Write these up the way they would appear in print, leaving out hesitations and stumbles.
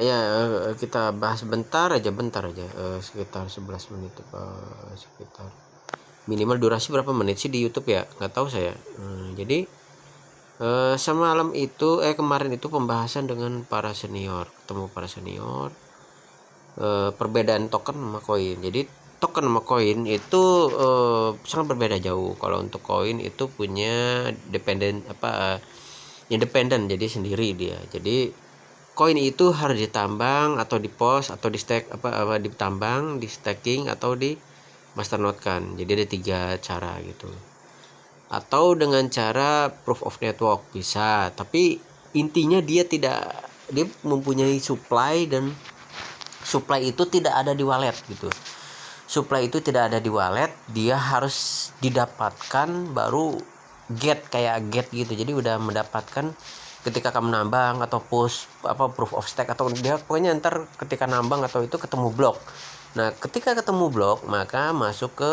Ya, kita bahas bentar aja, sekitar 11 menit, sekitar minimal durasi berapa menit sih di YouTube ya, nggak tahu saya. Jadi semalam itu kemarin itu pembahasan dengan para senior, ketemu para senior, perbedaan token sama koin. Jadi token sama koin itu sangat berbeda jauh. Kalau untuk koin itu punya independen, jadi sendiri dia. Jadi koin itu harus ditambang atau di pos atau di stack ditambang, di staking atau di masternodekan. Jadi ada 3 cara gitu. Atau dengan cara proof of network bisa, tapi intinya dia mempunyai supply, dan supply itu tidak ada di wallet gitu. Supply itu tidak ada di wallet, dia harus didapatkan baru kayak get gitu. Jadi udah mendapatkan ketika kamu nambang atau push proof of stake, atau dia pokoknya ntar ketika nambang atau itu ketemu blok. Nah, ketika ketemu blok maka masuk ke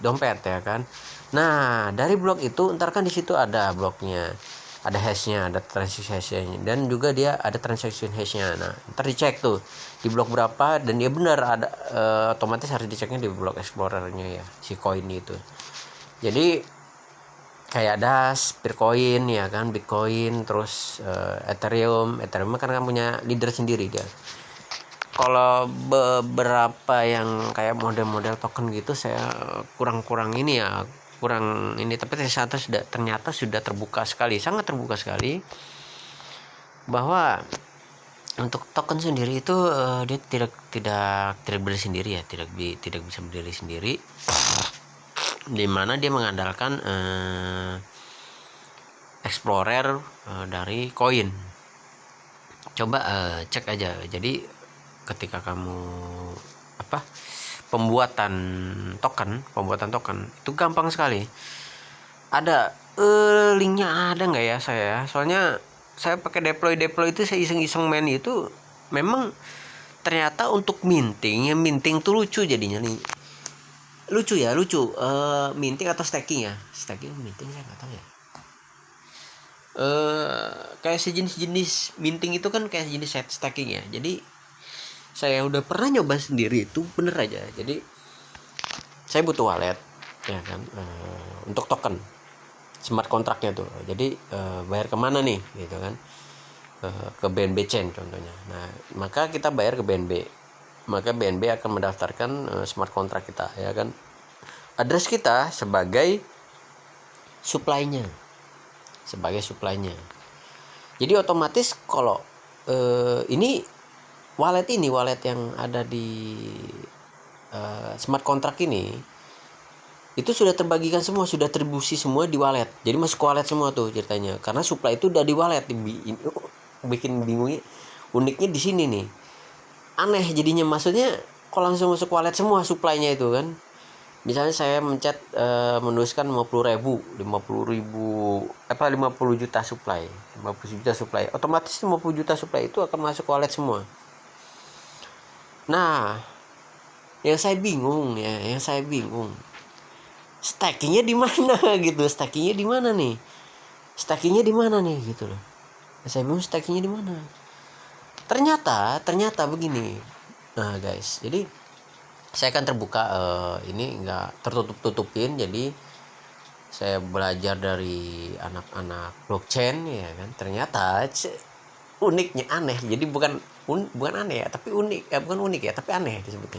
dompet ya kan. Nah, dari blok itu ntar kan di situ ada bloknya, ada hashnya, ada transaction hashnya, dan juga dia ada transaction hashnya. Nah, ntar dicek tuh di blok berapa, dan dia benar ada, otomatis harus diceknya di blok explorernya ya si koin itu. Jadi kayak Das, Bitcoin ya kan, Bitcoin, terus Ethereum kan punya leader sendiri dia. Kalau beberapa yang kayak model-model token gitu saya kurang ini ya, kurang ini, tapi ternyata sudah terbuka sekali, sangat terbuka sekali, bahwa untuk token sendiri itu dia tidak berdiri sendiri ya, tidak bisa berdiri sendiri, dimana dia mengandalkan explorer dari koin. Coba cek aja. Jadi ketika kamu pembuatan token itu gampang sekali. Ada linknya, ada nggak ya saya? Soalnya saya pakai deploy itu, saya iseng-iseng main itu, memang ternyata untuk minting tuh lucu jadinya nih. Lucu minting atau staking ya, minting saya nggak tahu ya. Kayak sejenis minting itu kan kayak jenis set staking ya. Jadi saya udah pernah nyoba sendiri, itu bener aja. Jadi saya butuh wallet ya kan, untuk token smart kontraknya tuh. Jadi bayar kemana nih gitu kan, ke BNB Chain contohnya. Nah, maka kita bayar ke BNB, maka BNB akan mendaftarkan smart kontrak kita ya kan, address kita sebagai supply-nya. Jadi otomatis kalau ini wallet yang ada di smart kontrak ini, itu sudah terbagikan semua, sudah terdistribusi semua di wallet. Jadi masuk ke wallet semua tuh ceritanya, karena supply itu udah di wallet. Bikin bingungnya, uniknya di sini nih, aneh jadinya. Maksudnya kalau langsung masuk wallet semua supply-nya itu kan, misalnya saya menuliskan 50 juta supply, 50 juta supply, otomatis 50 juta supply itu akan masuk wallet semua. Nah, yang saya bingung stackingnya di mana gitu, stackingnya di mana nih gitu loh. Saya bingung stackingnya di mana. Ternyata begini. Nah guys, jadi saya kan terbuka, ini nggak tertutup-tutupin. Jadi saya belajar dari anak-anak blockchain ya kan. Ternyata uniknya aneh. Jadi bukan aneh ya, tapi unik. Bukan unik ya, tapi aneh disebutnya.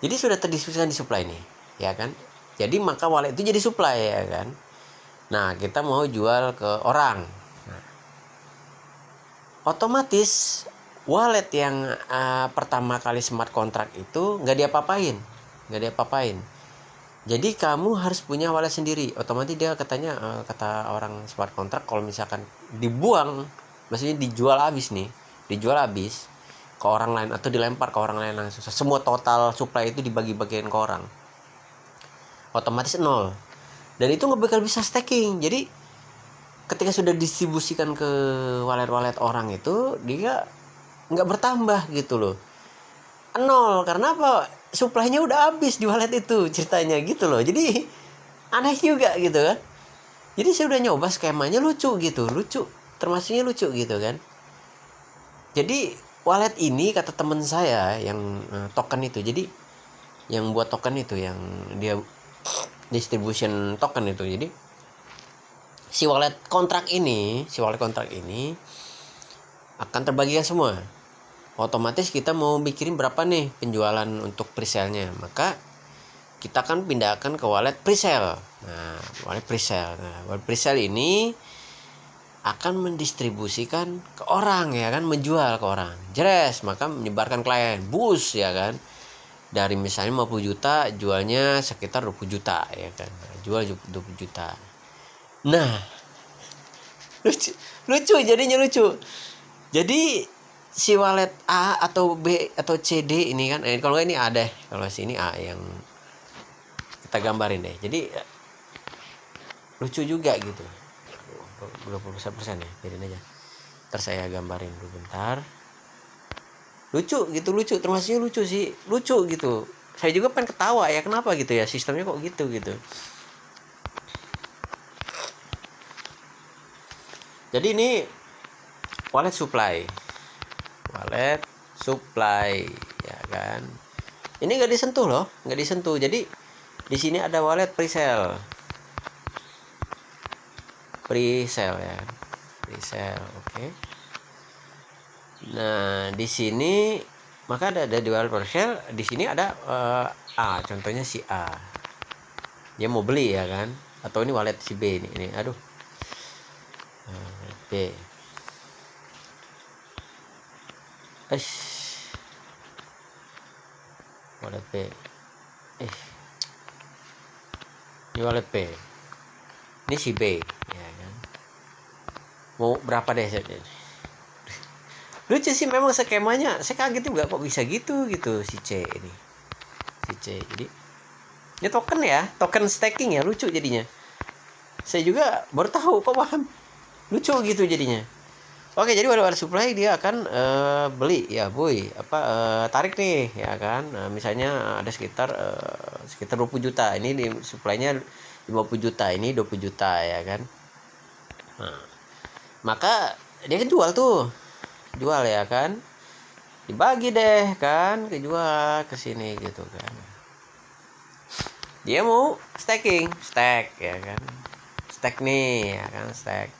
Jadi sudah terdiskusikan di supply nih, ya kan. Jadi maka wallet itu jadi supply ya kan. Nah, kita mau jual ke orang. Nah, otomatis wallet yang pertama kali smart contract itu nggak diapa-apain. Jadi kamu harus punya wallet sendiri. Otomatis dia katanya, kata orang smart contract, kalau misalkan dibuang, maksudnya dijual habis ke orang lain atau dilempar ke orang lain langsung, semua total supply itu dibagi-bagiin ke orang, otomatis 0. Dan itu nggak bakal bisa staking. Jadi ketika sudah distribusikan ke wallet orang itu, dia nggak bertambah gitu loh, 0. Karena apa? Supply-nya udah habis di wallet itu ceritanya gitu loh. Jadi aneh juga gitu kan. Jadi saya udah nyoba skemanya, lucu, termasuknya lucu gitu kan. Jadi wallet ini kata teman saya yang token itu, jadi yang buat token itu, yang dia distribution token itu, jadi si wallet kontrak ini akan terbagikan semua. Otomatis kita mau mikirin berapa nih penjualan untuk presale-nya, maka kita akan pindahkan ke wallet presale. Nah, wallet presale ini akan mendistribusikan ke orang, ya kan, menjual ke orang. Jeres, maka menyebarkan klien, bus, ya kan. Dari misalnya 50 juta jualnya sekitar 20 juta, ya kan. Jual 20 juta. Nah, lucu jadinya lucu. Jadi si wallet A atau B atau C D ini kan, kalau ini A deh, kalau sini A yang kita gambarin deh. Jadi lucu juga gitu. 20% ya, biarin aja. Ntar saya gambarin dulu bentar. Lucu gitu, lucu, termasuknya lucu sih, lucu gitu. Saya juga pengen ketawa ya, kenapa gitu ya, sistemnya kok gitu. Jadi ini wallet supply, ya kan. Ini nggak disentuh loh, nggak disentuh. Jadi di sini ada wallet presale ya, presale, oke. Nah di sini maka ada di wallet presale, di sini ada A, contohnya si A, dia mau beli, ya kan, atau ini wallet si B ini aduh, B, wallet B, ini wallet B, ini si B, ya kan, mau berapa deh. Lucu sih memang skemanya, saya kaget juga kok bisa gitu si C ini, jadi ini token staking ya, lucu jadinya. Saya juga baru tahu, kok paham, lucu gitu jadinya. Oke, jadi wallet supply dia akan beli ya, tarik nih, ya kan. Misalnya ada sekitar 20 juta, ini di supply-nya 50 juta, ini 20 juta, ya kan. Nah, maka dia kan jual, ya kan, dibagi deh kan, kejual ke sini gitu kan. Dia mau stack, ya kan, stack nih, ya kan, stack.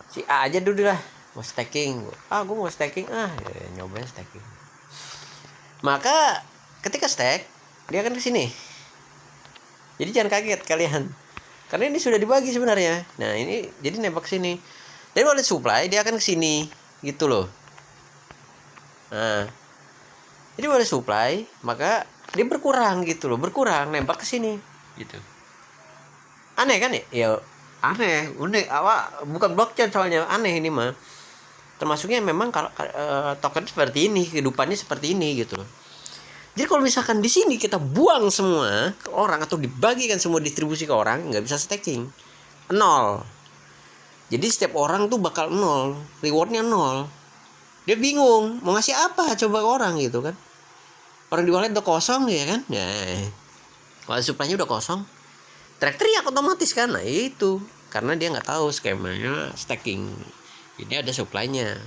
Si A aja dulu lah, mau staking, gue mau staking, nyobain staking. Maka ketika stack, dia akan ke sini. Jadi jangan kaget kalian, karena ini sudah dibagi sebenarnya. Nah ini jadi nembak sini. Jadi wallet supply dia akan ke sini gitu loh. Nah, jadi wallet supply maka dia berkurang gitu loh, nembak ke sini gitu. Aneh kan ya? Ya aneh, unik, bukan blockchain soalnya, aneh ini mah. Termasuknya memang kalau token seperti ini, kehidupannya seperti ini gitu loh. Jadi kalau misalkan di sini kita buang semua ke orang atau dibagikan semua distribusi ke orang, nggak bisa staking, 0. Jadi setiap orang tuh bakal 0, rewardnya 0. Dia bingung mau ngasih apa coba ke orang gitu kan. Orang di wallet udah kosong, ya kan. Nah, wallet supply-nya udah kosong, teriak otomatis kan. Nah itu karena dia nggak tahu skemanya staking. Ini ada supply-nya.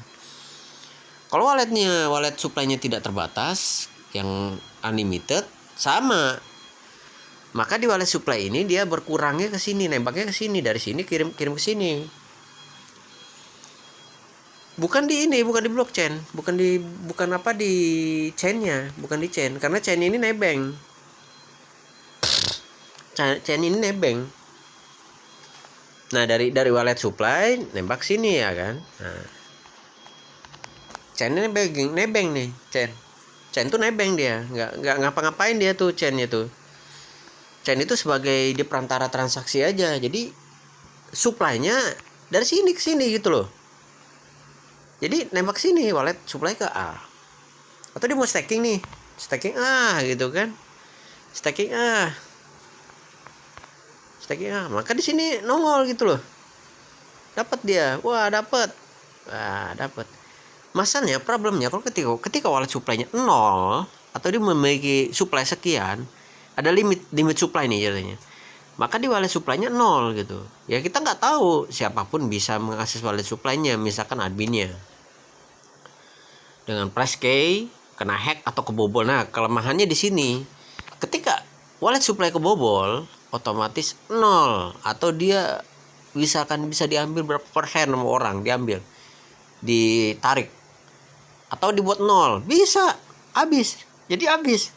Kalau wallet supply-nya tidak terbatas, yang unlimited, sama, maka di wallet supply ini dia berkurangnya ke sini, nembaknya ke sini, dari sini kirim ke sini. Bukan di blockchain, bukan di chain-nya, bukan di chain, karena chain ini nebeng. Nah, dari wallet supply nembak sini, ya kan. Nah, chain-nya nebeng nih, chain tuh nebeng, dia nggak ngapa-ngapain dia tuh, chain-nya tuh. Chain itu sebagai di perantara transaksi aja. Jadi supply-nya dari sini ke sini gitu loh. Jadi nembak sini, wallet supply ke A. Atau dia mau staking nih, staking A gitu kan. Staking A. Maka di sini nongol gitu loh. Dapat dia. Dapat. Masalahnya, problemnya kalau ketika wallet supply-nya 0 atau dia memiliki supply sekian, ada limit supply nih jadinya. Maka di wallet supply-nya 0 gitu. Ya kita nggak tahu, siapapun bisa mengakses wallet supply-nya, misalkan adminnya. dengan price key kena hack atau kebobol. Nah, kelemahannya di sini. Ketika wallet supply kebobol, otomatis nol, atau dia bisa diambil berapa persen sama orang, diambil, ditarik, atau dibuat nol, bisa habis. Jadi habis.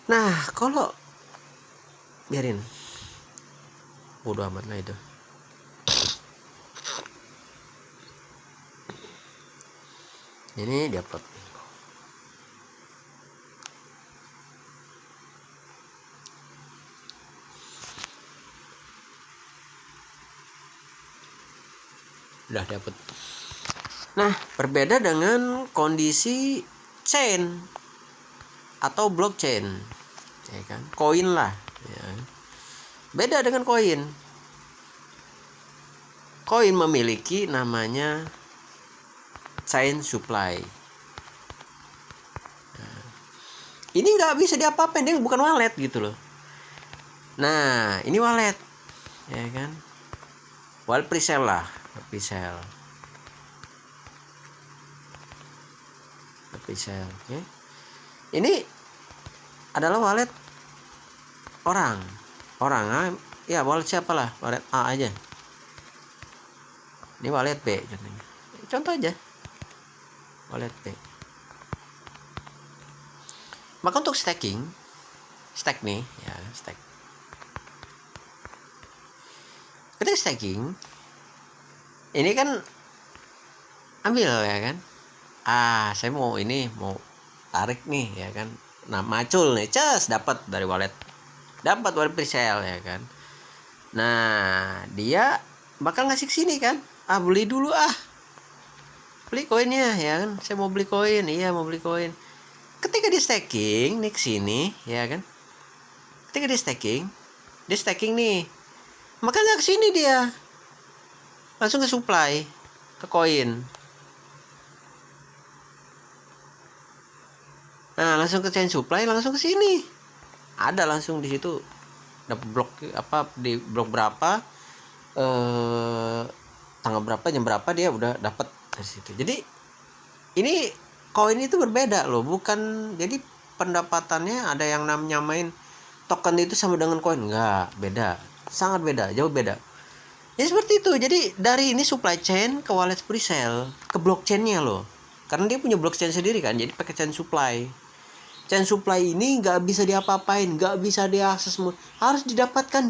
Nah, kalau biarin, bodo amat lah itu. Ini diupload. Udah dapat. Nah, berbeda dengan kondisi chain atau blockchain, ya kan? Koin lah, ya. Beda dengan koin. Koin memiliki namanya chain supply. Nah, ini nggak bisa diapa-apain, dia bukan wallet gitu loh. Nah, ini wallet, ya kan? Wallet presale lah, presale. Okay. Ini adalah wallet orang, ya wallet siapa lah, wallet A aja. Ini wallet B, contoh aja, wallet B. Maka untuk stack nih, ya, stack. Ketika staking, ini kan ambil, ya kan? Saya mau tarik nih, ya kan? Nah, macul nih, dapat dari wallet presale, ya kan? Nah, dia bakal ngasih ke sini kan? Beli dulu beli koinnya, ya kan? Saya mau beli koin, mau beli koin. Ketika di staking nih ke sini, ya kan? Ketika di staking nih, maka nggak ke sini, dia langsung ke supply, ke koin. Nah, langsung ke chain supply, langsung ke sini. Ada langsung di situ. Dapat blok di blok berapa, tanggal berapa, jam berapa, dia udah dapat dari situ. Jadi ini koin itu berbeda loh, bukan, jadi pendapatannya ada yang nyamain token itu sama dengan koin, enggak, beda, sangat beda, jauh beda. Ya seperti itu. Jadi dari ini supply chain ke wallet presale ke blockchainnya loh, karena dia punya blockchain sendiri kan, jadi pakai chain supply. Chain supply ini nggak bisa diapa-apain, nggak bisa diakses, harus didapatkan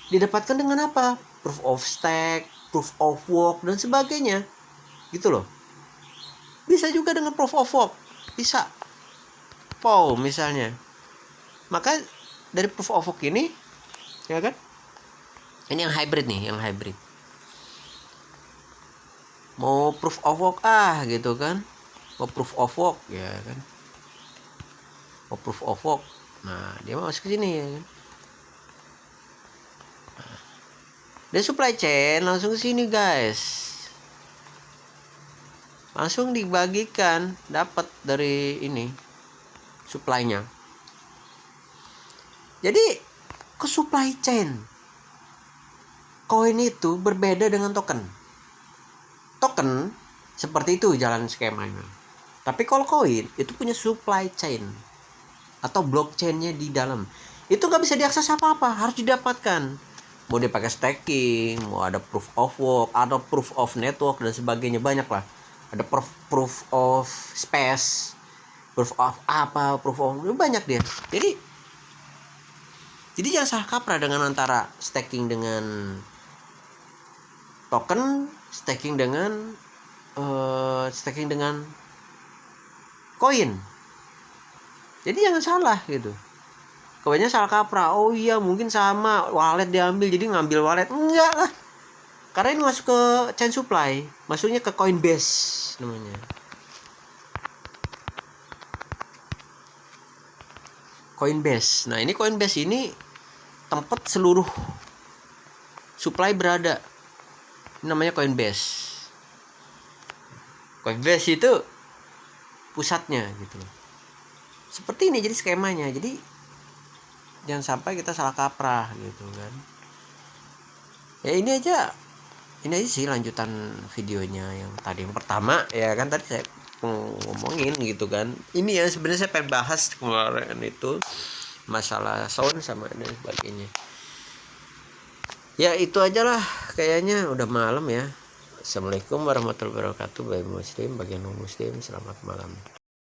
didapatkan dengan apa? Proof of stake, proof of work, dan sebagainya, gitu loh. Bisa juga dengan proof of work, bisa POW misalnya. Maka dari proof of work ini, ya kan, ini yang hybrid nih, mau proof of work gitu kan, mau proof of work, ya kan, mau proof of work. Nah, dia masuk ke sini, ya kan. Dia supply chain langsung ke sini, guys. Langsung dibagikan, dapat dari ini supply-nya. Jadi ke supply chain koin itu berbeda dengan token. Token seperti itu jalan skemanya. Tapi kalau koin itu punya supply chain atau blockchain-nya di dalam. Itu nggak bisa diakses apa-apa, harus didapatkan. Mau dia pakai staking, mau ada proof of work, ada proof of network, dan sebagainya, banyak lah. Ada proof of space, proof of proof of, banyak dia. Jadi jangan salah kaprah dengan antara staking dengan token, staking dengan koin. Jadi jangan salah gitu. Kebanyakan salah kaprah. Oh iya, mungkin sama wallet diambil, jadi ngambil wallet. Enggak lah. Karena ini masuk ke chain supply, masuknya ke Coinbase namanya. Coinbase. Nah, ini Coinbase ini tempat seluruh supply berada. Ini namanya Coinbase. Coinbase itu pusatnya gitu. Seperti ini jadi skemanya. Jadi jangan sampai kita salah kaprah gitu kan. Ya ini aja ini aja sih lanjutan videonya yang tadi yang pertama ya kan, tadi saya ngomongin gitu kan. Ini ya sebenarnya saya pengen bahas kemarin itu masalah sound sama dan sebagainya. Ya itu aja lah, kayaknya udah malam ya. Assalamualaikum warahmatullahi wabarakatuh. Bagi muslim, bagi non muslim, selamat malam.